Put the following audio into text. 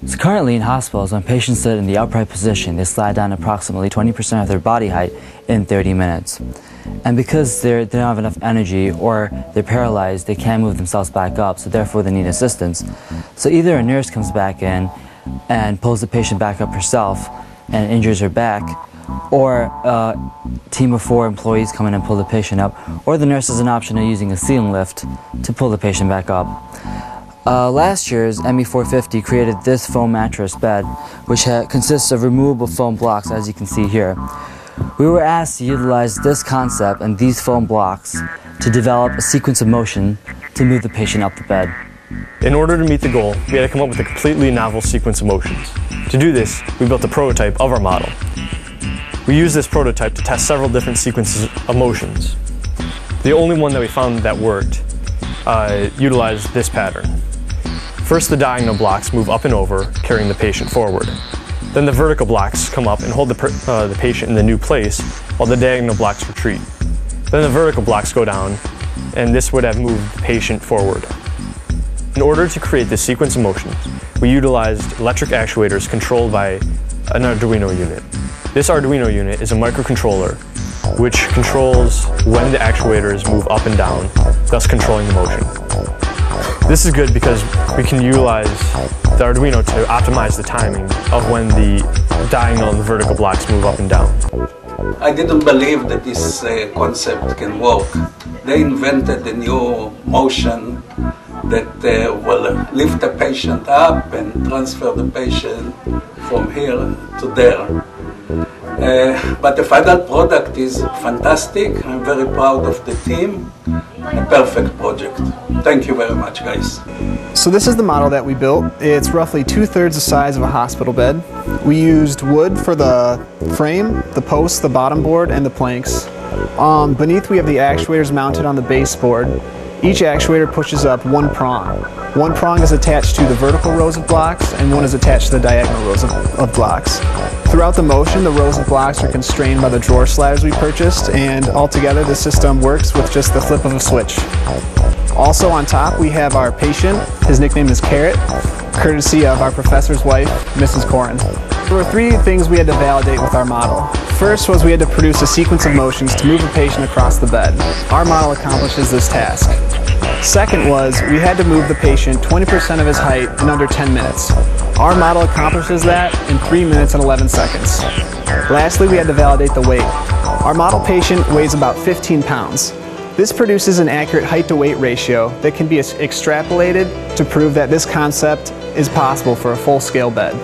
So currently in hospitals, when patients sit in the upright position, they slide down approximately 20% of their body height in 30 minutes. And because they don't have enough energy or they're paralyzed, they can't move themselves back up, so therefore they need assistance. So either a nurse comes back in and pulls the patient back up herself and injures her back, or a team of 4 employees come in and pull the patient up, or the nurse has an option of using a ceiling lift to pull the patient back up. Last year's ME450 created this foam mattress bed, which consists of removable foam blocks, as you can see here. We were asked to utilize this concept and these foam blocks to develop a sequence of motion to move the patient up the bed. In order to meet the goal, we had to come up with a completely novel sequence of motions. To do this, we built a prototype of our model. We used this prototype to test several different sequences of motions. The only one that we found that worked utilized this pattern. First, the diagonal blocks move up and over, carrying the patient forward. Then the vertical blocks come up and hold the patient in the new place, while the diagonal blocks retreat. Then the vertical blocks go down, and this would have moved the patient forward. In order to create this sequence of motions, we utilized electric actuators controlled by an Arduino unit. This Arduino unit is a microcontroller which controls when the actuators move up and down, thus controlling the motion. This is good because we can utilize the Arduino to optimize the timing of when the diagonal and the vertical blocks move up and down. I didn't believe that this concept can work. They invented a new motion that will lift the patient up and transfer the patient from here to there. But the final product is fantastic. I'm very proud of the team. A perfect project. Thank you very much, guys. So this is the model that we built. It's roughly 2/3 the size of a hospital bed. We used wood for the frame, the posts, the bottom board, and the planks. Beneath we have the actuators mounted on the baseboard. Each actuator pushes up one prong. One prong is attached to the vertical rows of blocks, and one is attached to the diagonal rows of blocks. Throughout the motion, the rows of blocks are constrained by the drawer sliders we purchased, and altogether the system works with just the flip of a switch. Also on top, we have our patient. His nickname is Carrot, courtesy of our professor's wife, Mrs. Corin. There were 3 things we had to validate with our model. First was we had to produce a sequence of motions to move the patient across the bed. Our model accomplishes this task. Second was we had to move the patient 20% of his height in under 10 minutes. Our model accomplishes that in 3 minutes and 11 seconds. Lastly, we had to validate the weight. Our model patient weighs about 15 pounds. This produces an accurate height to weight ratio that can be extrapolated to prove that this concept is possible for a full-scale bed.